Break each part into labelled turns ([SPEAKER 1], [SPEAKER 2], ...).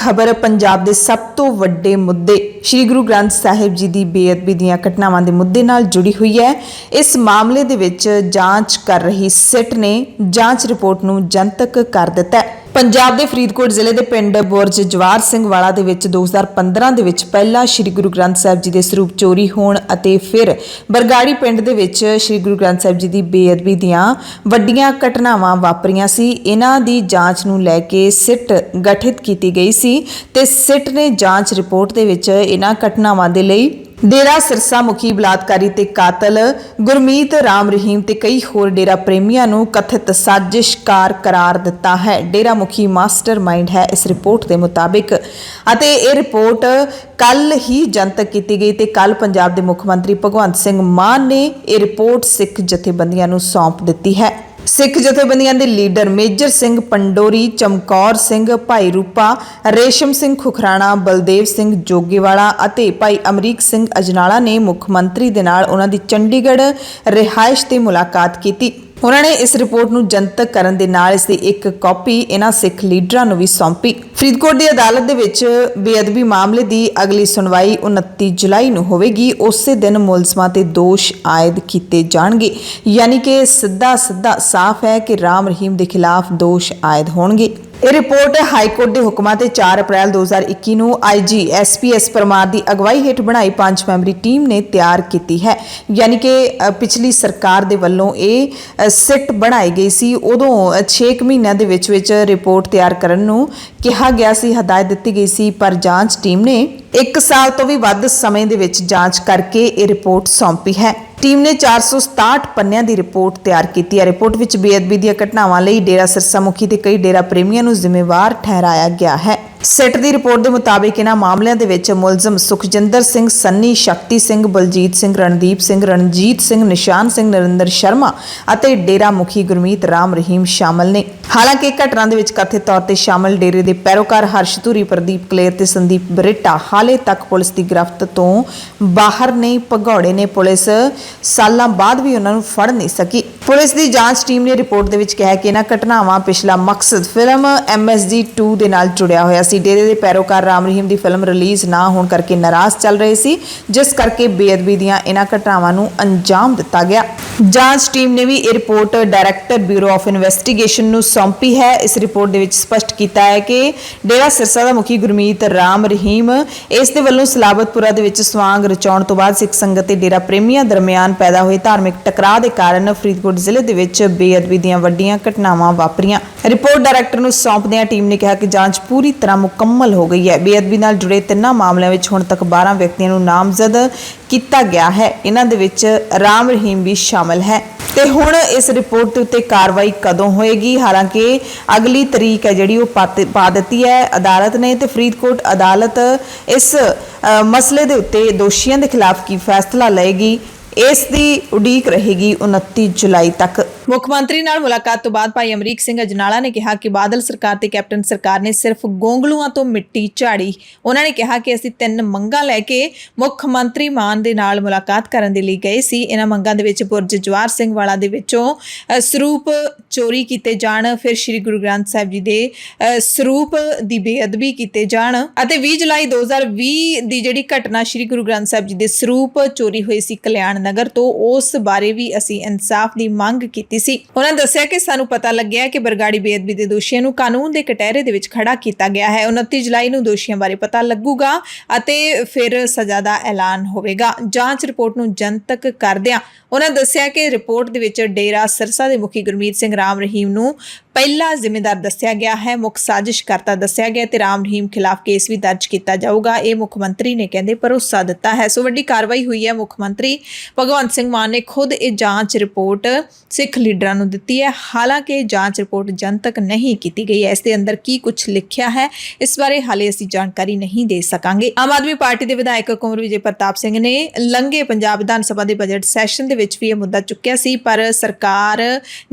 [SPEAKER 1] खबर पंजाब के सब तो वड्डे मुद्दे श्री गुरु ग्रंथ साहिब जी की बेअदबी दीयां घटनावां के मुद्दे नाल जुड़ी हुई है। इस मामले दे विच जांच कर रही सिट ने जांच रिपोर्ट नूं जनतक कर दिता है। पंजाब के फरीदकोट जिले के पिंड बुरज जवाहर सिंह वाला दे विच 2015 दे विच पहला श्री गुरु ग्रंथ साहिब जी के सरूप चोरी होण अते फिर बरगाड़ी पिंड दे विच श्री गुरु ग्रंथ साहिब जी की बेअदबी दीयां वड्डियां घटनावां वापरियां सी। इन्हां दी जांच नूं लैके सिट गठित की गई सी ते सिट ने जांच रिपोर्ट दे विच इन्हां घटनावां दे लई डेरा सिरसा मुखी बलात्कारी ते कातल गुरमीत राम रहीम ते कई होर डेरा प्रेमियां नूं कथित साजिशकार करार दिता है। डेरा मुखी मास्टरमाइंड है इस रिपोर्ट के मुताबिक अते ये रिपोर्ट कल ही जनतक की गई ते कल पंजाब के मुख मंत्री भगवंत सिंह मान ने यह रिपोर्ट सिख जथेबंदियां नूं सौंप दी है। सिख जथेबंदियां दे लीडर मेजर सिंह पंडोरी, चमकौर सिंह, भाई रूपा, रेशम सिंह खुखराणा, बलदेव सिंह जोगेवाला अते भाई अमरीक सिंह अजनाला ने मुख मंत्री दे नाल उन्हां दी चंडीगढ़ रिहाइश ते मुलाकात की। उन्होंने इस रिपोर्ट नूं जनतक करन दे नाल इसदी एक कॉपी इन्हां सिख लीडरां नूं भी सौंपी। फरीदकोट की अदालत दे विच बेअदबी मामले की अगली सुनवाई 29 जुलाई नूं होवेगी। उसे दिन मुलजमां ते दोष आयद किए जाणगे, यानी कि सीधा साफ है कि राम रहीम के खिलाफ दोष आयद होणगे। यह रिपोर्ट हाईकोर्ट के हुक्मां ते 4 अप्रैल 2021 नूं IG SPS परमार की अगवाई हेठ बनाई 5 मैंबरी टीम ने तैयार की है। यानी कि पिछली सरकार दे वल्लों ये सिट बनाई गई सी, उदों 6 महीनों के विच रिपोर्ट तैयार करन नूं कहा गया सी, हदायत दी गई सी, पर जांच टीम ने 1 साल तो भी वध समय दे विच जांच करके ये रिपोर्ट सौंपी है। टीम ने 467 पन्नियां की रिपोर्ट तैयार की है। रिपोर्ट विच बेअदबी दी घटनावां लई डेरा सिरसा मुखी ते कई डेरा प्रेमियां नूं जिम्मेवार ठहराया गया है। सिट की रिपोर्ट के मुताबिक इन्हां मामलों के विच मुलजम सुखजिंदर सिंह, सन्नी, शक्ति सिंह, बलजीत सिंह, रणदीप सिंह, रणजीत सिंह, निशान सिंह, नरिंदर शर्मा अते डेरा मुखी गुरमीत राम रहीम शामिल ने। हालांकि घटना के विच कथित तौर पर शामिल डेरे के पैरोकार हर्ष धूरी, प्रदीप कलेर ते संदीप बरेटा हाले तक पुलिस की गिरफ्त तो बाहर ने। भगौड़े ने पुलिस सालों बाद भी उन्होंने फड़ नहीं सकी। पुलिस की जांच टीम ने रिपोर्ट के विच कहा कि इन्हां घटनावां पिछला मकसद फिल्म MSG 2 दे नाल जुड़िया होया सी। डेरे के पैरोकार राम रहीम की फिल्म रिलीज़ ना होने करके नाराज़ चल रहे सी, जिस करके बेअदबी दीयां इन्हां घटनावां नूं अंजाम दिता गया। जांच टीम ने भी यह report director bureau of investigation नूं सौंपी है। इस रिपोर्ट के विच स्पष्ट किया है कि डेरा सिरसा का मुखी गुरमीत राम रहीम इस दे वल्लों सलाबतपुरा दे विच स्वांग रचाउण तो बाद सिख संगत ते डेरा प्रेमियां दरमियान पैदा हुए धार्मिक टकराव के कारण फरीदकोट जिले दे विच बेअदबी दीयां वड्डियां घटनावां वापरियां। रिपोर्ट डायरैक्टर नूं सौंपदियां टीम ने कहा कि जांच पूरी तरह मुकम्मल हो गई है। बेअदबी नाल जुड़े 3 मामलों में हुण तक 12 व्यक्तियों नूं नामजद किया गया है। इन्हां दे विच राम रहीम भी शामिल है। ते हुण इस रिपोर्ट के उत्ते कार्रवाई कदों होएगी? हालांकि अगली तरीक है जिहड़ी पा दित्ती है अदालत ने, ते फरीदकोट अदालत इस मसले के उत्ते दोषियों के खिलाफ की फैसला लेगी, इसकी उड़ीक रहेगी 29 जुलाई तक। मुख्यमंत्री नाल मुलाकात तो बाद भाई अमरीक सिंह अजनाला ने कहा कि बादल सरकार ते कैप्टन सरकार ने सिर्फ गोंगलूआं तो मिट्टी झाड़ी। उन्होंने कहा कि असीं 3 मंगां लैके मुख्यमंत्री मान दे नाल मुलाकात करन दे लई गए सी। इन्हां मंगां दे विच बुरज जवाहर सिंह वाला दे विचों सरूप चोरी कीते जाण, फिर श्री गुरु ग्रंथ साहिब जी दे सरूप दी बेअदबी कीते जाण अते 20 जुलाई 2020 दी जिहड़ी घटना श्री गुरु ग्रंथ साहिब जी दे सरूप चोरी होई सी कल्याण नगर तो, उस बारे भी असीं इंसाफ की मंग की सी। उन्होंने दस्सिया कि सानू पता लग्या कि बरगाड़ी बेअदबी के दोषियों नूं कानून के कटहरे दे विच खड़ा किया गया है। 29 जुलाई नूं दोषियों बारे पता लगूगा अते फिर सज़ा का ऐलान होवेगा। जांच रिपोर्ट नूं जनतक करदिआं उन्होंने दस्सिया कि रिपोर्ट दे विच डेरा सिरसा के मुखी गुरमीत सिंह राम रहीम नूं पहला जिम्मेदार दस्सिया गया है, मुख साजिशकर्ता दस्सिया गया ते राम रहीम खिलाफ केस भी दर्ज किया जाऊगा। ये मुख्यमंत्री ने कहते भरोसा दिता है। सो वड्डी कार्रवाई हुई है। मुख्यमंत्री भगवंत सिंह मान ने खुद ये जांच रिपोर्ट सिख लीडरां नूं दित्ती है। हालांकि जांच रिपोर्ट जनतक नहीं की गई है। इसके अंदर की कुछ लिखिया है इस बारे हाले असीं जानकारी नहीं दे सकांगे। आम आदमी पार्टी के विधायक कुंवर विजय प्रताप सिंह ने लंघे पंजाब विधान सभा के बजट सैशन के विच भी यह मुद्दा चुक्या सी, पर सरकार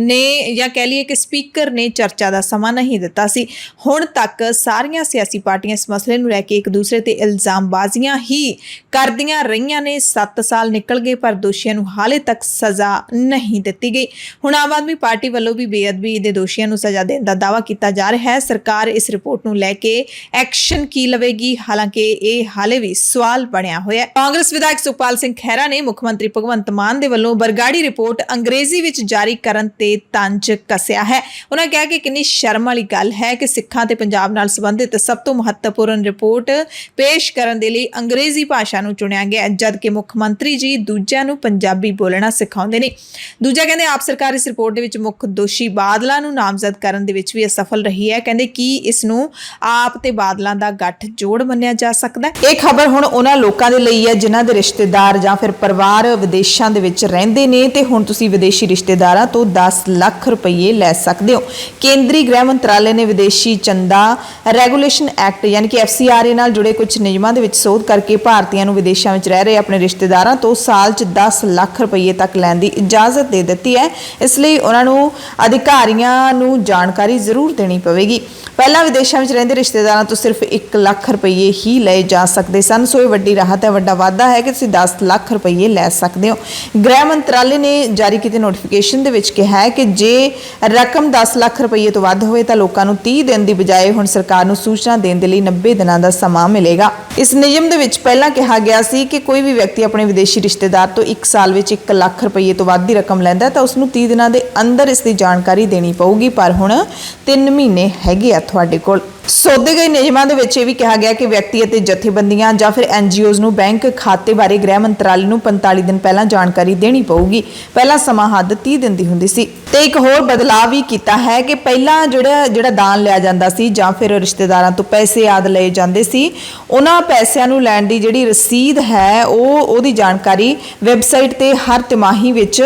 [SPEAKER 1] ने या कह लीए कि स्पीकर ਸਪੀਕਰ ਨੇ ਚਰਚਾ ਦਾ ਸਮਾਂ ਨਹੀਂ ਦਿੱਤਾ ਸੀ। ਹੁਣ ਤੱਕ ਸਾਰੀਆਂ ਸਿਆਸੀ ਪਾਰਟੀਆਂ ਇਸ ਮਸਲੇ ਨੂੰ ਲੈ ਕੇ ਇੱਕ ਦੂਸਰੇ ਤੇ ਇਲਜ਼ਾਮਬਾਜ਼ੀਆਂ ਹੀ ਕਰਦੀਆਂ ਰਹੀਆਂ ਨੇ। 7 ਸਾਲ ਨਿਕਲ ਗਏ ਪਰ ਦੋਸ਼ੀਆਂ ਨੂੰ ਹਾਲੇ ਤੱਕ ਸਜ਼ਾ ਨਹੀਂ ਦਿੱਤੀ ਗਈ। ਹੁਣ ਆਮ ਆਦਮੀ ਪਾਰਟੀ ਵੱਲੋਂ ਵੀ ਬੇਅਦਬੀ ਦੇ ਦੋਸ਼ੀਆਂ ਨੂੰ ਸਜ਼ਾ ਦੇਣ ਦਾ ਦਾਅਵਾ ਕੀਤਾ ਜਾ ਰਿਹਾ ਹੈ। ਸਰਕਾਰ ਇਸ ਰਿਪੋਰਟ ਨੂੰ ਲੈ ਕੇ ਐਕਸ਼ਨ ਕੀ ਲਵੇਗੀ, ਹਾਲਾਂਕਿ ਇਹ ਹਾਲੇ ਵੀ ਸਵਾਲ ਬਣਿਆ ਹੋਇਆ ਹੈ। ਕਾਂਗਰਸ ਵਿਧਾਇਕ ਸੁਖਪਾਲ ਸਿੰਘ ਖਹਿਰਾ ਨੇ ਮੁੱਖ ਮੰਤਰੀ ਭਗਵੰਤ ਮਾਨ ਦੇ ਵੱਲੋਂ ਬਰਗਾੜੀ ਰਿਪੋਰਟ ਅੰਗਰੇਜ਼ੀ ਵਿੱਚ ਜਾਰੀ ਕਰਨ ਤੇ ਤੰਜ ਕੱਸਿਆ ਹੈ। ਉਹਨਾਂ ਕਿਹਾ ਕਿ ਕਿੰਨੀ ਸ਼ਰਮ ਵਾਲੀ ਗੱਲ ਹੈ ਕਿ ਸਿੱਖਾਂ ਤੇ ਪੰਜਾਬ ਨਾਲ ਸੰਬੰਧਿਤ ਸਭ ਤੋਂ ਮਹੱਤਵਪੂਰਨ ਰਿਪੋਰਟ ਪੇਸ਼ ਕਰਨ ਦੇ ਲਈ ਅੰਗਰੇਜ਼ੀ ਭਾਸ਼ਾ ਨੂੰ ਚੁਣਿਆ ਗਿਆ, ਜਦਕਿ ਮੁੱਖ ਮੰਤਰੀ ਜੀ ਦੂਜਿਆਂ ਨੂੰ ਪੰਜਾਬੀ ਬੋਲਣਾ ਸਿਖਾਉਂਦੇ ਨੇ। ਦੂਜਾ ਕਹਿੰਦੇ ਆਪ ਸਰਕਾਰ ਇਸ ਰਿਪੋਰਟ ਦੇ ਵਿੱਚ ਮੁੱਖ ਦੋਸ਼ੀ ਬਾਦਲਾਂ ਨੂੰ ਨਾਮਜ਼ਦ ਕਰਨ ਦੇ ਵਿੱਚ ਵੀ ਅਸਫਲ ਰਹੀ ਹੈ। ਕਹਿੰਦੇ ਕਿ ਇਸ ਨੂੰ ਆਪ ਤੇ ਬਾਦਲਾਂ ਦਾ ਗੱਠ ਜੋੜ ਮੰਨਿਆ ਜਾ ਸਕਦਾ ਹੈ। ਇਹ ਖਬਰ ਹੁਣ ਉਹਨਾਂ ਲੋਕਾਂ ਦੇ ਲਈ ਹੈ ਜਿਨ੍ਹਾਂ ਦੇ ਰਿਸ਼ਤੇਦਾਰ ਜਾਂ ਫਿਰ ਪਰਿਵਾਰ ਵਿਦੇਸ਼ਾਂ ਦੇ ਵਿੱਚ ਰਹਿੰਦੇ ਨੇ ਤੇ ਹੁਣ ਤੁਸੀਂ ਵਿਦੇਸ਼ੀ ਰਿਸ਼ਤੇਦਾਰਾਂ ਤੋਂ 10 ਲੱਖ ਰੁਪਏ ਲੈ ਸਕਦੇ ਹੋ। ਕੇਂਦਰੀ ਗ੍ਰਹਿ ਮੰਤਰਾਲੇ ਨੇ ਵਿਦੇਸ਼ੀ ਚੰਦਾ ਰੈਗੂਲੇਸ਼ਨ ਐਕਟ ਯਾਨੀ ਕਿ FCRA ਨਾਲ ਜੁੜੇ ਕੁਝ ਨਿਯਮਾਂ ਦੇ ਵਿੱਚ ਸੋਧ ਕਰਕੇ ਭਾਰਤੀਆਂ ਨੂੰ ਵਿਦੇਸ਼ਾਂ ਵਿੱਚ ਰਹਿ ਰਹੇ ਆਪਣੇ ਰਿਸ਼ਤੇਦਾਰਾਂ ਤੋਂ ਸਾਲ 'ਚ 10 ਲੱਖ ਰੁਪਏ ਤੱਕ ਲੈਣ ਦੀ ਇਜਾਜ਼ਤ ਦੇ ਦਿੱਤੀ ਹੈ। ਇਸ ਲਈ ਉਹਨਾਂ ਨੂੰ ਅਧਿਕਾਰੀਆਂ ਨੂੰ ਜਾਣਕਾਰੀ ਜ਼ਰੂਰ ਦੇਣੀ ਪਵੇਗੀ। ਪਹਿਲਾਂ ਵਿਦੇਸ਼ਾਂ ਵਿੱਚ ਰਹਿੰਦੇ ਰਿਸ਼ਤੇਦਾਰਾਂ ਤੋਂ ਸਿਰਫ 1 ਲੱਖ ਰੁਪਏ ਹੀ ਲਏ ਜਾ ਸਕਦੇ ਸਨ, ਸੋ ਇਹ ਵੱਡੀ ਰਾਹਤ ਹੈ, ਵੱਡਾ ਵਾਧਾ ਹੈ ਕਿ ਤੁਸੀਂ 10 ਲੱਖ ਰੁਪਏ ਲੈ ਸਕਦੇ ਹੋ। ਗ੍ਰਹਿ ਮੰਤਰਾਲੇ ਨੇ ਜਾਰੀ ਕੀਤੇ ਨੋਟੀਫਿਕੇਸ਼ਨ ਦੇ ਵਿੱਚ ਕਿਹਾ ਹੈ ਕਿ ਜੇ ਰਕਮ 10 ਲੱਖ ਰੁਪਏ ਤੋਂ ਵੱਧ ਹੋਵੇ ਤਾਂ ਲੋਕਾਂ ਨੂੰ 30 ਦਿਨ ਦੀ ਬਜਾਏ ਹੁਣ ਸਰਕਾਰ ਨੂੰ ਸੂਚਨਾ ਦੇਣ ਦੇ ਲਈ 90 ਦਿਨਾਂ ਦਾ ਸਮਾਂ ਮਿਲੇਗਾ। ਇਸ ਨਿਯਮ ਦੇ ਵਿੱਚ ਪਹਿਲਾਂ ਕਿਹਾ ਗਿਆ ਸੀ ਕਿ ਕੋਈ ਵੀ ਵਿਅਕਤੀ ਆਪਣੇ ਵਿਦੇਸ਼ੀ ਰਿਸ਼ਤੇਦਾਰ ਤੋਂ 1 ਸਾਲ ਵਿੱਚ 1 ਲੱਖ ਰੁਪਏ ਤੋਂ ਵੱਧ ਦੀ ਰਕਮ ਲੈਂਦਾ ਤਾਂ ਉਸ ਨੂੰ 30 ਦਿਨਾਂ ਦੇ ਅੰਦਰ ਇਸ ਦੀ ਜਾਣਕਾਰੀ ਦੇਣੀ ਪਊਗੀ, ਪਰ ਹੁਣ 3 ਮਹੀਨੇ ਹੈਗੇ ਆ ਤੁਹਾਡੇ ਕੋਲ। ਸੋਧੇ ਗਏ ਨਿਯਮਾਂ ਦੇ ਵਿੱਚ ਇਹ ਵੀ ਕਿਹਾ ਗਿਆ ਕਿ ਵਿਅਕਤੀ ਅਤੇ ਜਥੇਬੰਦੀਆਂ ਜਾਂ ਫਿਰ NGOs ਨੂੰ ਬੈਂਕ ਖਾਤੇ ਬਾਰੇ ਗ੍ਰਹਿ ਮੰਤਰਾਲੇ ਨੂੰ 45 ਦਿਨ ਪਹਿਲਾਂ ਜਾਣਕਾਰੀ ਦੇਣੀ ਪਊਗੀ। ਪਹਿਲਾਂ ਸਮਾਂ ਹੱਦ 30 ਦਿਨ ਦੀ ਹੁੰਦੀ ਸੀ। ਤੇ ਇੱਕ ਹੋਰ ਬਦਲਾਅ ਵੀ ਕੀਤਾ ਹੈ ਕਿ ਪਹਿਲਾਂ ਜਿਹੜਾ ਦਾਨ ਲਿਆ ਜਾਂਦਾ ਸੀ ਜਾਂ ਫਿਰ ਰਿਸ਼ਤੇਦਾਰਾਂ ਤੋਂ ਪੈਸੇ ਆਦ ਲਏ ਜਾਂਦੇ ਸੀ, ਉਹਨਾਂ ਪੈਸਿਆਂ ਨੂੰ ਲੈਣ ਦੀ ਜਿਹੜੀ ਰਸੀਦ ਹੈ ਉਹਦੀ ਜਾਣਕਾਰੀ ਵੈਬਸਾਈਟ ਤੇ ਹਰ ਤਿਮਾਹੀ ਵਿੱਚ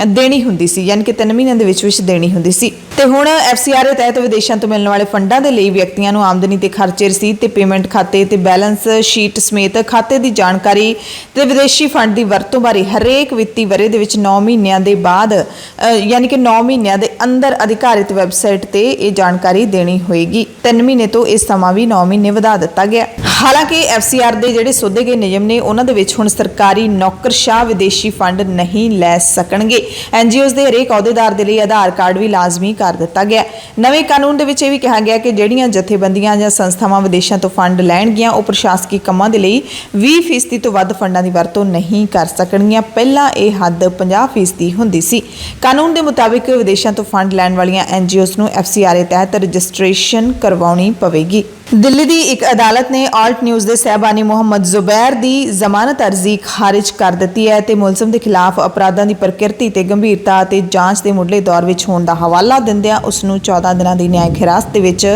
[SPEAKER 1] ਦੇਣੀ ਹੁੰਦੀ ਸੀ, ਯਾਨੀ ਕਿ 3 ਮਹੀਨਿਆਂ ਦੇ ਵਿੱਚ ਦੇਣੀ ਹੁੰਦੀ ਸੀ। ਤੇ ਹੁਣ FCRA ਤਹਿਤ ਵਿਦੇਸ਼ਾਂ ਤੋਂ ਮਿਲਣ ਵਾਲੇ ਫੰਡਾਂ ਦੇ ਲਈ ਵਿਅਕਤੀਆਂ ਨੂੰ ਆਮਦਨੀ ਤੇ ਖਰਚੇ ਰਸੀਦ ਤੇ ਪੇਮੈਂਟ ਖਾਤੇ ਤੇ ਬੈਲੈਂਸ ਸ਼ੀਟ ਸਮੇਤ ਖਾਤੇ ਦੀ ਜਾਣਕਾਰੀ ਤੇ ਵਿਦੇਸ਼ੀ ਫੰਡ ਦੀ ਵਰਤੋਂ ਬਾਰੇ ਹਰੇਕ ਵਿੱਤੀ ਵਰ੍ਹੇ ਦੇ ਵਿੱਚ 9 ਮਹੀਨਿਆਂ ਦੇ ਬਾਅਦ ਯਾਨੀ ਕਿ 9 ਮਹੀਨਿਆਂ ਦੇ ਅੰਦਰ ਅਧਿਕਾਰਿਤ ਵੈਬਸਾਈਟ ਤੇ ਇਹ ਜਾਣਕਾਰੀ ਦੇਣੀ ਹੋਏਗੀ। 3 ਮਹੀਨੇ ਤੋਂ ਇਹ ਸਮਾਂ ਵੀ 9 ਮਹੀਨੇ ਵਧਾ ਦਿੱਤਾ ਗਿਆ। ਹਾਲਾਂਕਿ FCR ਦੇ ਜਿਹੜੇ ਸੋਧੇ ਗਏ ਨਿਯਮ ਨੇ ਉਹਨਾਂ ਦੇ ਵਿੱਚ ਹੁਣ ਸਰਕਾਰੀ ਨੌਕਰਸ਼ਾਹ ਵਿਦੇਸ਼ੀ ਫੰਡ ਨਹੀਂ ਲੈ ਸਕਣਗੇ। NGOs ਦੇ ਹਰੇਕ ਅਹੁਦੇਦਾਰ ਦੇ ਲਈ ਆਧਾਰ ਕਾਰਡ ਵੀ ਲਾਜ਼ਮੀ ਕਰ ਦਿੱਤਾ ਗਿਆ। ਨਵੇਂ ਕਾਨੂੰਨ ਦੇ ਵਿੱਚ ਇਹ ਵੀ ਕਿਹਾ ਗਿਆ ਕਿ ਜਿਹੜੀਆਂ ਜਥੇਬੰਦੀਆਂ ਜਾਂ ਸੰਸਥਾਵਾਂ ਵਿਦੇਸ਼ਾਂ ਤੋਂ ਫੰਡ ਲੈਣਗੀਆਂ ਉਹ ਪ੍ਰਸ਼ਾਸਕੀ ਕੰਮਾਂ ਦੇ ਲਈ 20% ਤੋਂ ਵੱਧ ਫੰਡਾਂ ਦੀ ਵਰਤੋਂ ਨਹੀਂ ਕਰ ਸਕਣਗੀਆਂ। ਪਹਿਲਾਂ ਇਹ ਹੱਦ 50% ਹੁੰਦੀ ਸੀ। ਕਾਨੂੰਨ ਦੇ ਮੁਤਾਬਿਕ ਵਿਦੇਸ਼ਾਂ ਤੋਂ ਫੰਡ ਲੈਣ ਵਾਲੀਆਂ NGOs ਨੂੰ FCRA ਤਹਿਤ ਰਜਿਸਟ੍ਰੇਸ਼ਨ ਕਰਵਾਉਣੀ ਪਵੇਗੀ। ਦਿੱਲੀ ਦੀ ਇੱਕ ਅਦਾਲਤ ਨੇ ਆਲਟ ਨਿਊਜ਼ ਦੇ ਸਹਿਬਾਨੀ ਮੁਹੰਮਦ ਜ਼ੁਬੈਰ ਦੀ ਜ਼ਮਾਨਤ ਅਰਜ਼ੀ ਖਾਰਿਜ ਕਰ ਦਿੱਤੀ ਹੈ ਤੇ ਮੁਲਜ਼ਮ ਦੇ ਖਿਲਾਫ ਅਪਰਾਧਾਂ ਦੀ ਪ੍ਰਕਿਰਤੀ ਤੇ ਗੰਭੀਰਤਾ ਅਤੇ ਜਾਂਚ ਦੇ ਮੁੱਢਲੇ ਦੌਰ ਵਿੱਚ ਹੋਣ ਦਾ ਹਵਾਲਾ ਦਿੰਦਿਆਂ ਉਸ ਨੂੰ 14 ਦਿਨਾਂ ਦੀ ਨਿਆਇਕ ਹਿਰਾਸਤ ਦੇ ਵਿੱਚ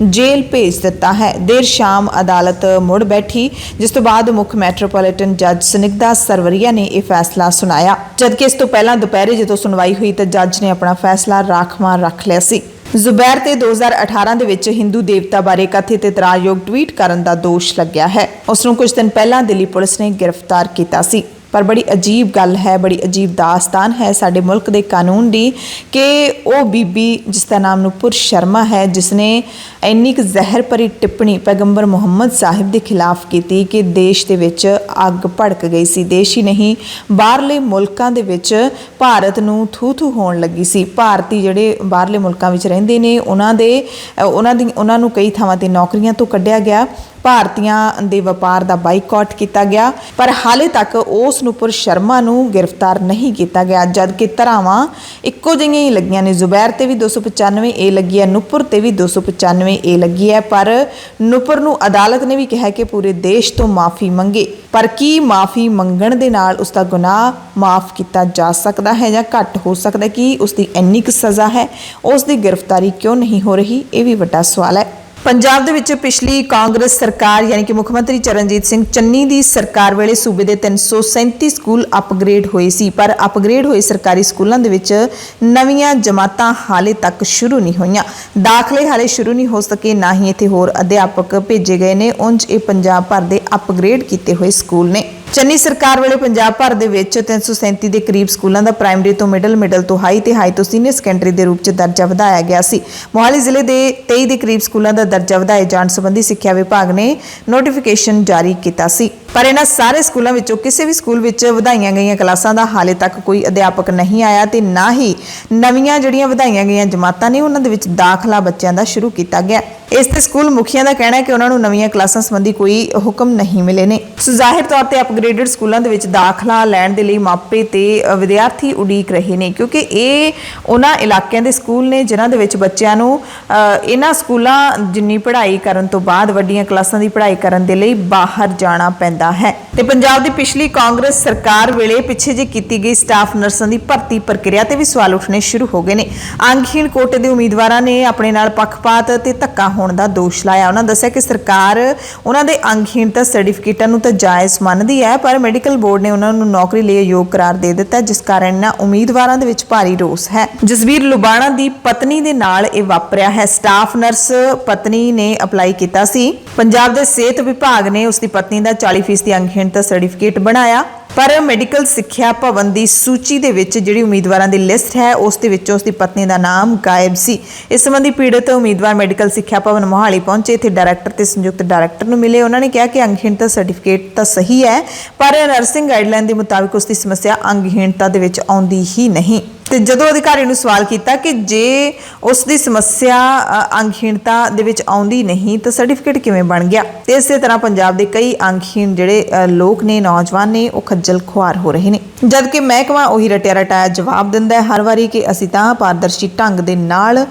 [SPEAKER 1] ਜੇਲ੍ਹ ਭੇਜ ਦਿੱਤਾ ਹੈ। ਦੇਰ ਸ਼ਾਮ ਅਦਾਲਤ ਮੁੜ ਬੈਠੀ, ਜਿਸ ਤੋਂ ਬਾਅਦ ਮੁੱਖ ਮੈਟਰੋਪੋਲੀਟਨ ਜੱਜ ਸਨਿਗਧਾ ਸਰਵਰੀਆ ਨੇ ਇਹ ਫੈਸਲਾ ਸੁਣਾਇਆ, ਜਦਕਿ ਇਸ ਤੋਂ ਪਹਿਲਾਂ ਦੁਪਹਿਰੇ ਜਦੋਂ ਸੁਣਵਾਈ ਹੋਈ ਤਾਂ ਜੱਜ ਨੇ ਆਪਣਾ ਫੈਸਲਾ ਰਾਖਵਾਂ ਰੱਖ ਲਿਆ ਸੀ। ਜ਼ੁਬੈਰ ਤੇ 2018 ਦੇ ਵਿੱਚ ਹਿੰਦੂ ਦੇਵਤਾ ਬਾਰੇ ਕਥਿਤ ਇਤਰਾਜ਼ਯੋਗ ਟਵੀਟ ਕਰਨ ਦਾ ਦੋਸ਼ ਲੱਗਿਆ ਹੈ। ਉਸ ਨੂੰ ਕੁਝ ਦਿਨ ਪਹਿਲਾਂ ਦਿੱਲੀ ਪੁਲਿਸ ਨੇ ਗ੍ਰਿਫਤਾਰ ਕੀਤਾ ਸੀ। ਪਰ ਬੜੀ ਅਜੀਬ ਗੱਲ ਹੈ, ਬੜੀ ਅਜੀਬ ਦਾਸਤਾਨ ਹੈ ਸਾਡੇ ਮੁਲਕ ਦੇ ਕਾਨੂੰਨ ਦੀ ਕਿ ਉਹ ਬੀਬੀ ਜਿਸ ਦਾ ਨਾਮ ਨੂਪੁਰ ਸ਼ਰਮਾ ਹੈ, ਜਿਸ ਨੇ ਇੰਨੀ ਕੁ ਜ਼ਹਿਰ ਭਰੀ ਟਿੱਪਣੀ ਪੈਗੰਬਰ ਮੁਹੰਮਦ ਸਾਹਿਬ ਦੇ ਖਿਲਾਫ ਕੀਤੀ ਕਿ ਦੇਸ਼ ਦੇ ਵਿੱਚ ਅੱਗ ਭੜਕ ਗਈ ਸੀ। ਦੇਸ਼ ਹੀ ਨਹੀਂ ਬਾਹਰਲੇ ਮੁਲਕਾਂ ਦੇ ਵਿੱਚ ਭਾਰਤ ਨੂੰ ਥੂ-ਥੂ ਹੋਣ ਲੱਗੀ ਸੀ। ਭਾਰਤੀ ਜਿਹੜੇ ਬਾਹਰਲੇ ਮੁਲਕਾਂ ਵਿੱਚ ਰਹਿੰਦੇ ਨੇ ਉਹਨਾਂ ਨੂੰ ਕਈ ਥਾਵਾਂ ਤੇ ਨੌਕਰੀਆਂ ਤੋਂ ਕੱਢਿਆ ਗਿਆ। ਭਾਰਤੀਆਂ ਦੇ ਵਪਾਰ ਦਾ ਬਾਈਕਾਟ ਕੀਤਾ ਗਿਆ, ਪਰ ਹਾਲੇ ਤੱਕ ਉਸ ਨੂਪੁਰ ਸ਼ਰਮਾ ਨੂੰ ਗ੍ਰਿਫਤਾਰ ਨਹੀਂ ਕੀਤਾ ਗਿਆ, ਜਦਕਿ ਧਾਰਾਵਾਂ ਇੱਕੋ ਜਿਹੀਆਂ ਹੀ ਲੱਗੀਆਂ ਨੇ। ਜ਼ੁਬੈਰ ਤੇ ਵੀ 295A ਲੱਗੀ ਹੈ, ਨੂਪੁਰ ਤੇ ਵੀ 295A ਲੱਗੀ ਹੈ, ਪਰ ਨੂਪੁਰ ਨੂੰ ਅਦਾਲਤ ਨੇ ਵੀ ਕਿਹਾ ਕਿ ਪੂਰੇ ਦੇਸ਼ ਤੋਂ ਮਾਫੀ ਮੰਗੇ। ਪਰ ਕੀ ਮਾਫੀ ਮੰਗਣ ਦੇ ਨਾਲ ਉਸ ਦਾ ਗੁਨਾਹ ਮਾਫ ਕੀਤਾ ਜਾ ਸਕਦਾ ਹੈ ਜਾਂ ਘੱਟ ਹੋ ਸਕਦਾ? ਕਿ ਉਸ ਦੀ ਇੰਨੀ ਕੁ ਸਜ਼ਾ ਹੈ, ਉਸ ਦੀ ਗ੍ਰਿਫਤਾਰੀ ਕਿਉਂ ਨਹੀਂ ਹੋ ਰਹੀ? ਇਹ ਵੀ ਵੱਡਾ ਸਵਾਲ ਹੈ। ਪੰਜਾਬ ਦੇ ਵਿੱਚ ਪਿਛਲੀ ਕਾਂਗਰਸ ਸਰਕਾਰ ਯਾਨੀ ਕਿ ਮੁੱਖ ਮੰਤਰੀ ਚਰਨਜੀਤ ਸਿੰਘ ਚੰਨੀ ਦੀ ਸਰਕਾਰ ਵੇਲੇ ਸੂਬੇ ਦੇ 337 ਸਕੂਲ ਅਪਗ੍ਰੇਡ ਹੋਏ ਸੀ, ਪਰ ਅਪਗ੍ਰੇਡ ਹੋਏ ਸਰਕਾਰੀ ਸਕੂਲਾਂ ਦੇ ਵਿੱਚ ਨਵੀਆਂ ਜਮਾਤਾਂ ਹਾਲੇ ਤੱਕ ਸ਼ੁਰੂ ਨਹੀਂ ਹੋਈਆਂ। ਦਾਖਲੇ ਹਾਲੇ ਸ਼ੁਰੂ ਨਹੀਂ ਹੋ ਸਕੇ, ਨਾ ਹੀ ਇੱਥੇ ਹੋਰ ਅਧਿਆਪਕ ਭੇਜੇ ਗਏ ਨੇ। ਉਂਝ ਇਹ ਪੰਜਾਬ ਭਰ ਦੇ ਅਪਗ੍ਰੇਡ ਕੀਤੇ ਹੋਏ ਸਕੂਲ ਨੇ। ਚੰਨੀ ਸਰਕਾਰ ਵੇਲੇ ਪੰਜਾਬ ਭਰ ਦੇ ਵਿੱਚ 337 ਦੇ ਕਰੀਬ ਸਕੂਲਾਂ ਦਾ ਪ੍ਰਾਇਮਰੀ ਤੋਂ ਮਿਡਲ ਤੋਂ ਹਾਈ ਤੇ ਹਾਈ ਤੋਂ ਸੀਨੀਅਰ ਸੈਕੰਡਰੀ ਦੇ ਰੂਪ 'ਚ ਦਰਜਾ ਵਧਾਇਆ ਗਿਆ ਸੀ। ਮੋਹਾਲੀ ਜ਼ਿਲ੍ਹੇ ਦੇ 23 ਦੇ ਕਰੀਬ ਸਕੂਲਾਂ ਦਾ ਦਰਜਾ ਵਧਾਏ ਜਾਣ ਸੰਬੰਧੀ ਸਿੱਖਿਆ ਵਿਭਾਗ ਨੇ ਨੋਟੀਫਿਕੇਸ਼ਨ ਜਾਰੀ ਕੀਤਾ ਸੀ, ਪਰ ਇਹਨਾਂ ਸਾਰੇ ਸਕੂਲਾਂ ਵਿੱਚੋਂ ਕਿਸੇ ਵੀ ਸਕੂਲ ਵਿੱਚ ਵਧਾਈਆਂ ਗਈਆਂ ਕਲਾਸਾਂ ਦਾ ਹਾਲੇ ਤੱਕ ਕੋਈ ਅਧਿਆਪਕ ਨਹੀਂ ਆਇਆ ਤੇ ਨਾ ਹੀ ਨਵੀਆਂ ਜਿਹੜੀਆਂ ਵਧਾਈਆਂ ਗਈਆਂ ਜਮਾਤਾਂ ਨੇ ਉਹਨਾਂ ਦੇ ਵਿੱਚ ਦਾਖਲਾ ਬੱਚਿਆਂ ਦਾ ਸ਼ੁਰੂ ਕੀਤਾ ਗਿਆ। ਇਸ ਤੇ ਸਕੂਲ ਮੁਖੀਆਂ ਦਾ ਕਹਿਣਾ ਹੈ ਕਿ ਉਹਨਾਂ ਨੂੰ ਨਵੀਆਂ ਕਲਾਸਾਂ ਸੰਬੰਧੀ ਕੋਈ ਹੁਕਮ ਨਹੀਂ ਮਿਲੇ ਨੇ। ਸੋ ਜ਼ਾਹਿਰ ਤੌਰ ਤੇ ਅਪਗ੍ਰੇਡਡ ਸਕੂਲਾਂ ਦੇ ਵਿੱਚ ਦਾਖਲਾ ਲੈਣ ਦੇ ਲਈ ਮਾਪੇ ਤੇ ਵਿਦਿਆਰਥੀ ਉਡੀਕ ਰਹੇ ਨੇ, ਕਿਉਂਕਿ ਇਹ ਉਹਨਾਂ ਇਲਾਕਿਆਂ ਦੇ ਸਕੂਲ ਨੇ ਜਿਨ੍ਹਾਂ ਦੇ ਵਿੱਚ ਬੱਚਿਆਂ ਨੂੰ ਇਹਨਾਂ ਸਕੂਲਾਂ ਜਿੰਨੀ ਪੜ੍ਹਾਈ ਕਰਨ ਤੋਂ ਬਾਅਦ ਵੱਡੀਆਂ ਕਲਾਸਾਂ ਦੀ ਪੜ੍ਹਾਈ ਕਰਨ ਦੇ ਲਈ ਬਾਹਰ ਜਾਣਾ ਪੈਂਦਾ ਹੈ। ਤੇ ਪੰਜਾਬ ਦੀ ਪਿਛਲੀ ਕਾਂਗਰਸ ਸਰਕਾਰ ਵੇਲੇ ਪਿੱਛੇ ਜੇ ਕੀਤੀ ਗਈ ਸਟਾਫ ਨਰਸਾਂ ਦੀ ਭਰਤੀ ਪ੍ਰਕਿਰਿਆ ਤੇ ਵੀ ਸਵਾਲ ਉੱਠਣੇ ਸ਼ੁਰੂ ਹੋ ਗਏ ਨੇ। ਅੰਗਹੀਣ ਕੋਟੇ ਦੇ ਉਮੀਦਵਾਰਾਂ ਨੇ ਆਪਣੇ ਨਾਲ ਪੱਖਪਾਤ ਤੇ ਧੱਕਾ ਹੋਣ ਦਾ ਦੋਸ਼ ਲਾਇਆ। ਉਹਨਾਂ ਦੱਸਿਆ ਕਿ ਸਰਕਾਰ ਉਹਨਾਂ ਦੇ ਅੰਗਹੀਣਤਾ ਸਰਟੀਫਿਕੇਟਾਂ ਨੂੰ ਤਾਂ ਜਾਇਜ਼ ਮੰਨਦੀ ਹੈ, ਪਰ ਮੈਡੀਕਲ ਬੋਰਡ ਨੇ ਉਹਨਾਂ ਨੂੰ ਨੌਕਰੀ ਲਈ ਯੋਗ ਕਰਾਰ ਦੇ ਦਿੱਤਾ, ਜਿਸ ਕਾਰਨ ਇਹਨਾਂ ਉਮੀਦਵਾਰਾਂ ਦੇ ਵਿੱਚ ਭਾਰੀ ਰੋਸ ਹੈ। ਜਸਵੀਰ ਲੁਬਾਣਾ ਦੀ ਪਤਨੀ ਦੇ ਨਾਲ ਇਹ ਵਾਪਰਿਆ ਹੈ। ਸਟਾਫ ਨਰਸ ਪਤਨੀ ਨੇ ਅਪਲਾਈ ਕੀਤਾ ਸੀ। ਪੰਜਾਬ ਦੇ ਸਿਹਤ ਵਿਭਾਗ ਨੇ ਉਸ ਦੀ ਪਤਨੀ ਦਾ 40% ਅੰਗਹੀਣਤਾ ਸਰਟੀਫਿਕੇਟ ਬਣਾਇਆ, ਪਰ ਮੈਡੀਕਲ ਸਿੱਖਿਆ ਭਵਨ ਦੀ ਸੂਚੀ ਦੇ ਵਿੱਚ ਜਿਹੜੀ ਉਮੀਦਵਾਰਾਂ ਦੀ ਲਿਸਟ ਹੈ ਉਸ ਦੇ ਵਿੱਚੋਂ ਉਸ ਦੀ ਪਤਨੀ ਦਾ ਨਾਮ ਗਾਇਬ ਸੀ। ਇਸ ਸੰਬੰਧੀ ਪੀੜਤ ਉਮੀਦਵਾਰ ਮੈਡੀਕਲ ਸਿੱਖਿਆ ਭਵਨ ਮੋਹਾਲੀ ਪਹੁੰਚੇ। ਇੱਥੇ ਡਾਇਰੈਕਟਰ ਤੇ ਸੰਯੁਕਤ ਡਾਇਰੈਕਟਰ ਨੂੰ ਮਿਲੇ। ਉਹਨਾਂ ਨੇ ਕਿਹਾ ਕਿ ਅੰਗਹੀਣਤਾ ਸਰਟੀਫਿਕੇਟ ਤਾਂ ਸਹੀ ਹੈ, ਪਰ ਨਰਸਿੰਗ ਗਾਈਡਲਾਈਨ ਦੇ ਮੁਤਾਬਿਕ ਉਸ ਦੀ ਸਮੱਸਿਆ ਅੰਗਹੀਣਤਾ ਦੇ ਵਿੱਚ ਆਉਂਦੀ ਹੀ ਨਹੀਂ। ਤੇ ਜਦੋਂ ਅਧਿਕਾਰੀ ਨੂੰ ਸਵਾਲ ਕੀਤਾ ਕਿ ਜੇ ਉਸ ਦੀ ਸਮੱਸਿਆ ਅੰਗਹੀਣਤਾ ਦੇ ਵਿੱਚ ਆਉਂਦੀ ਨਹੀਂ ਤਾਂ ਸਰਟੀਫਿਕੇਟ ਕਿਵੇਂ ਬਣ ਗਿਆ, ਤੇ ਇਸੇ ਤਰ੍ਹਾਂ ਪੰਜਾਬ ਦੇ ਕਈ ਅੰਗਹੀਣ ਜਿਹੜੇ ਲੋਕ ਨੇ, ਨੌਜਵਾਨ ਨੇ, ਉਹ ਖੱਜਲ ਖੁਆਰ ਹੋ ਰਹੇ ਨੇ। ਜਦਕਿ ਮਹਿਕਮਾ ਉਹੀ ਰਟਿਆ ਰਟਾਇਆ ਜਵਾਬ ਦਿੰਦਾ ਹੈ ਹਰ ਵਾਰੀ ਕਿ ਅਸੀਂ ਤਾਂ ਪਾਰਦਰਸ਼ੀ ਢੰਗ ਦੇ ਨਾਲ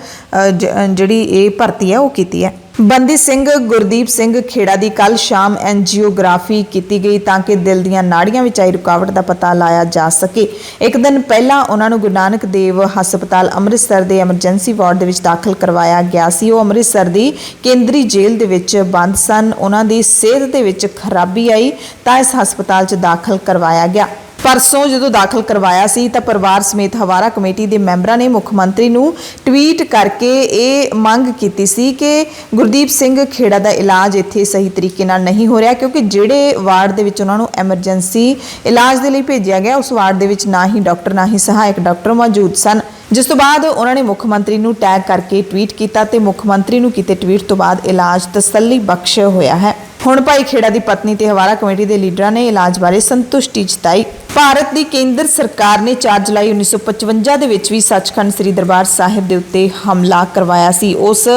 [SPEAKER 1] ਜਿਹੜੀ ਇਹ ਭਰਤੀ ਹੈ ਉਹ ਕੀਤੀ ਹੈ। ਬੰਦੀ ਸਿੰਘ ਗੁਰਦੀਪ ਸਿੰਘ ਖੇੜਾ ਦੀ ਕੱਲ ਸ਼ਾਮ ਐਂਜੀਓਗ੍ਰਾਫੀ ਕੀਤੀ ਗਈ ਤਾਂ ਕਿ ਦਿਲ ਦੀਆਂ ਨਾੜੀਆਂ ਵਿੱਚ ਆਈ ਰੁਕਾਵਟ ਦਾ ਪਤਾ ਲਾਇਆ ਜਾ ਸਕੇ। ਇੱਕ ਦਿਨ ਪਹਿਲਾਂ ਉਹਨਾਂ ਨੂੰ ਗੁਰੂ ਨਾਨਕ ਦੇਵ ਹਸਪਤਾਲ ਅੰਮ੍ਰਿਤਸਰ ਦੇ ਐਮਰਜੈਂਸੀ ਵਾਰਡ ਦੇ ਵਿੱਚ ਦਾਖਲ ਕਰਵਾਇਆ ਗਿਆ ਸੀ। ਉਹ ਅੰਮ੍ਰਿਤਸਰ ਦੀ ਕੇਂਦਰੀ ਜੇਲ੍ਹ ਦੇ ਵਿੱਚ ਬੰਦ ਸਨ। ਉਹਨਾਂ ਦੀ ਸਿਹਤ ਦੇ ਵਿੱਚ ਖਰਾਬੀ ਆਈ ਤਾਂ ਇਸ ਹਸਪਤਾਲ 'ਚ ਦਾਖਲ ਕਰਵਾਇਆ ਗਿਆ। ਪਰਸੋਂ ਜਦੋਂ ਦਾਖਲ ਕਰਵਾਇਆ ਸੀ ਤਾਂ ਪਰਿਵਾਰ ਸਮੇਤ ਹਵਾਰਾ ਕਮੇਟੀ ਦੇ ਮੈਂਬਰਾਂ ਨੇ ਮੁੱਖ ਮੰਤਰੀ ਨੂੰ ਟਵੀਟ ਕਰਕੇ ਇਹ ਮੰਗ ਕੀਤੀ ਸੀ ਕਿ ਗੁਰਦੀਪ ਸਿੰਘ ਖੇੜਾ ਦਾ ਇਲਾਜ ਇੱਥੇ ਸਹੀ ਤਰੀਕੇ ਨਾਲ ਨਹੀਂ ਹੋ ਰਿਹਾ, ਕਿਉਂਕਿ ਜਿਹੜੇ ਵਾਰਡ ਦੇ ਵਿੱਚ ਉਹਨਾਂ ਨੂੰ ਐਮਰਜੈਂਸੀ ਇਲਾਜ ਦੇ ਲਈ ਭੇਜਿਆ ਗਿਆ ਉਸ ਵਾਰਡ ਦੇ ਵਿੱਚ ਨਾ ਹੀ ਡਾਕਟਰ ਨਾ ਹੀ ਸਹਾਇਕ ਡਾਕਟਰ ਮੌਜੂਦ ਸਨ। ਜਿਸ ਤੋਂ ਬਾਅਦ ਉਹਨਾਂ ਨੇ ਮੁੱਖ ਮੰਤਰੀ ਨੂੰ ਟੈਗ ਕਰਕੇ ਟਵੀਟ ਕੀਤਾ ਤੇ ਮੁੱਖ ਮੰਤਰੀ ਨੂੰ ਕੀਤੇ ਟਵੀਟ ਤੋਂ ਬਾਅਦ ਇਲਾਜ ਤਸੱਲੀ ਬਖਸ਼ ਹੋਇਆ ਹੈ। ਹੁਣ ਭਾਈ ਖੇੜਾ ਦੀ ਪਤਨੀ ਤੇ ਹਵਾਰਾ ਕਮੇਟੀ ਦੇ ਲੀਡਰਾਂ ਨੇ ਇਲਾਜ ਬਾਰੇ ਸੰਤੁਸ਼ਟੀ ਜਤਾਈ। ਭਾਰਤ ਦੀ ਕੇਂਦਰ ਸਰਕਾਰ ਨੇ 4 ਜੁਲਾਈ 1955 ਦੇ ਵਿੱਚ ਵੀ ਸੱਚਖੰਡ ਸ੍ਰੀ ਦਰਬਾਰ ਸਾਹਿਬ ਦੇ ਉੱਤੇ ਹਮਲਾ ਕਰਵਾਇਆ ਸੀ। ਉਸ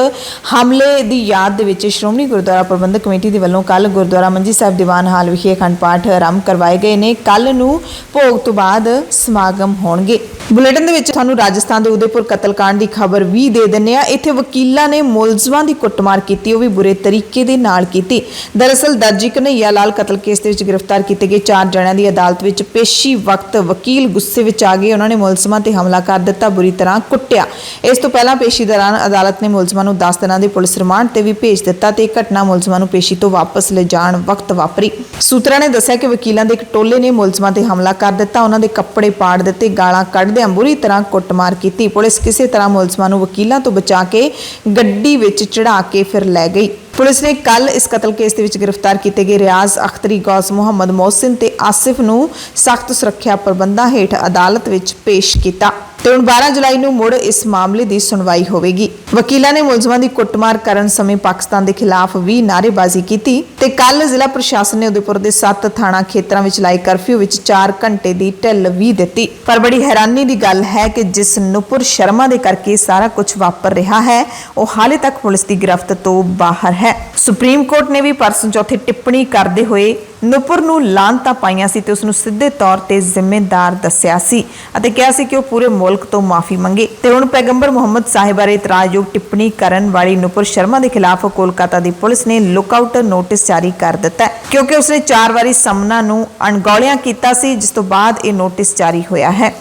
[SPEAKER 1] ਹਮਲੇ ਦੀ ਯਾਦ ਦੇ ਵਿੱਚ ਸ਼੍ਰੋਮਣੀ ਗੁਰਦੁਆਰਾ ਪ੍ਰਬੰਧਕ ਕਮੇਟੀ ਦੇ ਵੱਲੋਂ ਕੱਲ ਗੁਰਦੁਆਰਾ ਮੰਜੀ ਸਾਹਿਬ ਦੀਵਾਨ ਹਾਲ ਵਿਖੇ ਅਖੰਡ ਪਾਠ ਆਰੰਭ ਕਰਵਾਏ ਗਏ ਨੇ। ਕੱਲ ਨੂੰ ਭੋਗ ਤੋਂ ਬਾਅਦ ਸਮਾਗਮ ਹੋਣਗੇ। ਬੁਲੇਟਿਨ ਦੇ ਵਿੱਚ ਤੁਹਾਨੂੰ ਰਾਜਸਥਾਨ ਦੇ ਉਦੈਪੁਰ ਕਤਲकांड ਦੀ ਖਬਰ ਵੀ ਦੇ ਦਿੰਨੇ ਆ। ਇੱਥੇ ਵਕੀਲਾਂ ਨੇ ਮੁਲਜ਼ਮਾਂ ਦੀ ਕੁੱਟਮਾਰ ਕੀਤੀ, ਉਹ ਵੀ ਬੁਰੇ ਤਰੀਕੇ ਦੇ ਨਾਲ ਕੀਤੀ। ਦਰਅਸਲ ਦਰਜੀ ਕਨ੍ਹਈਆ ਲਾਲ ਕਤਲ ਕੇਸ ਦੇ ਵਿੱਚ ਗ੍ਰਿਫਤਾਰ ਕੀਤੇ ਗਏ 4 ਜਣਿਆਂ ਦੀ ਅਦਾਲਤ ਵਿੱਚ ਪੇਸ਼ੀ ਵਕਤ ਵਕੀਲ ਗੁੱਸੇ ਵਿੱਚ ਆ ਗਏ। ਉਹਨਾਂ ਨੇ ਮੁਲਜ਼ਮਾਂ ਤੇ ਹਮਲਾ ਕਰ ਦਿੱਤਾ, ਬੁਰੀ ਤਰ੍ਹਾਂ ਕੁੱਟਿਆ। ਇਸ ਤੋਂ ਪਹਿਲਾਂ ਪੇਸ਼ੀ ਦੌਰਾਨ ਅਦਾਲਤ ਨੇ ਮੁਲਜ਼ਮਾਂ ਨੂੰ 10 ਦਿਨਾਂ ਦੇ ਪੁਲਿਸ ਰਿਮਾਂਡ ਤੇ ਵੀ ਭੇਜ ਦਿੱਤਾ ਤੇ ਘਟਨਾ ਮੁਲਜ਼ਮਾਂ ਨੂੰ ਪੇਸ਼ੀ ਤੋਂ ਵਾਪਸ ਲਿਜਾਣ ਵਕਤ ਵਾਪਰੀ। ਸੂਤਰਾਂ ਨੇ ਦੱਸਿਆ ਕਿ ਵਕੀਲਾਂ ਦੇ ਇੱਕ ਟੋਲੇ ਨੇ ਮੁਲਜ਼ਮਾਂ ਤੇ ਹਮਲਾ ਕਰ ਦਿੱਤਾ, ਉਹਨਾਂ ਦੇ ਕੱਪੜੇ ਪਾੜ ਦਿੱਤੇ, ਗਾਲਾਂ ਕੱਢਦਿਆਂ ਬੁਰੀ ਤਰ੍ਹਾਂ ਕੁੱਟਮਾਰ ਕੀਤੀ। ਪੁਲਿਸ ਕਿਸੇ ਤਰ੍ਹਾਂ ਮੁਲਜ਼ਮਾਂ ਨੂੰ ਵਕੀਲਾਂ ਤੋਂ ਬਚਾ ਕੇ ਗੱਡੀ ਵਿੱਚ ਚੜ੍ਹਾ ਕੇ ਫਿਰ ਲੈ ਗਈ। ਪੁਲਿਸ ਨੇ ਕੱਲ ਇਸ ਕਤਲ ਕੇਸ ਦੇ ਵਿੱਚ ਗ੍ਰਿਫਤਾਰ ਕੀਤੇ ਗਏ ਰਿਆਜ਼ ਅਖਤਰੀ, ਗੌਸ ਮੁਹੰਮਦ ਮੋਹਸਿਨ ਤੇ ਆਸਿਫ ਨੂੰ ਸਖਤ ਸੁਰੱਖਿਆ ਪ੍ਰਬੰਧਾਂ ਹੇਠ ਅਦਾਲਤ ਵਿੱਚ ਪੇਸ਼ ਕੀਤਾ ਤੇ ਹੁਣ 12 ਜੁਲਾਈ ਨੂੰ ਮੁੜ ਇਸ ਮਾਮਲੇ ਦੀ ਸੁਣਵਾਈ ਹੋਵੇਗੀ। ਵਕੀਲਾਂ ਨੇ ਮੁਲਜ਼ਮਾਂ ਦੀ ਕੁੱਟਮਾਰ ਕਰਨ ਸਮੇਂ ਪਾਕਿਸਤਾਨ ਦੇ ਖਿਲਾਫ ਵੀ ਨਾਅਰੇਬਾਜ਼ੀ ਕੀਤੀ ਤੇ ਕੱਲ ਜ਼ਿਲ੍ਹਾ ਪ੍ਰਸ਼ਾਸਨ ਨੇ ਉਦੈਪੁਰ ਦੇ 7 ਥਾਣਾ ਖੇਤਰਾਂ ਵਿੱਚ ਲਾਏ ਕਰਫਿਊ ਵਿੱਚ 4 ਘੰਟੇ ਦੀ ਢਿੱਲ ਵੀ ਦਿੱਤੀ। ਪਰ ਬੜੀ ਹੈਰਾਨੀ ਦੀ ਗੱਲ ਹੈ ਕਿ ਜਿਸ ਨੂਪੁਰ ਸ਼ਰਮਾ ਦੇ ਕਰਕੇ ਸਾਰਾ ਕੁਝ ਵਾਪਰ ਰਿਹਾ ਹੈ ਉਹ ਹਾਲੇ ਤੱਕ ਪੁਲਿਸ ਦੀ ਗ੍ਰਿਫਤ ਤੋਂ ਬਾਹਰ ਹੈ। ਸੁਪਰੀਮ ਕੋਰਟ ਨੇ ਵੀ ਪਰਸੋਂ ਚੌਥੇ ਟਿੱਪਣੀ ਕਰਦੇ ਹੋਏ ਨੂਪੁਰ ਨੂੰ ਲਾਂਤਾਂ ਪਾਈਆਂ ਸੀ ਤੇ ਉਸ ਨੂੰ ਸਿੱਧੇ ਤੌਰ ਤੇ ਜ਼ਿੰਮੇਦਾਰ ਦੱਸਿਆ ਸੀ ਅਤੇ ਕਿਹਾ ਸੀ ਕਿ ਉਹ ਪੂਰੇ ਮੁਲਕ ਤੋਂ ਮਾਫੀ ਮੰਗੇ। ਤੇ ਹੁਣ ਪੈਗੰਬਰ ਮੁਹੰਮਦ ਸਾਹਿਬ ਬਾਰੇ ਇਤਰਾਜ਼ਯੋਗ ਟਿੱਪਣੀ ਕਰਨ ਵਾਲੀ ਨੂਪੁਰ ਸ਼ਰਮਾ ਦੇ ਖਿਲਾਫ ਕੋਲਕਾਤਾ ਦੀ ਪੁਲਿਸ ਨੇ ਲੁੱਕਆਊਟ ਨੋਟਿਸ ਜਾਰੀ ਕਰ ਦਿੱਤਾ ਕਿਉਂਕਿ ਉਸਨੇ 4 ਵਾਰੀ ਸਮਨਾ ਨੂੰ ਅਣਗੌਲਿਆਂ ਕੀਤਾ ਸੀ, ਜਿਸ ਤੋਂ ਬਾਅਦ ਇਹ ਨੋਟਿਸ ਜਾਰੀ ਹੋਇਆ ਹੈ।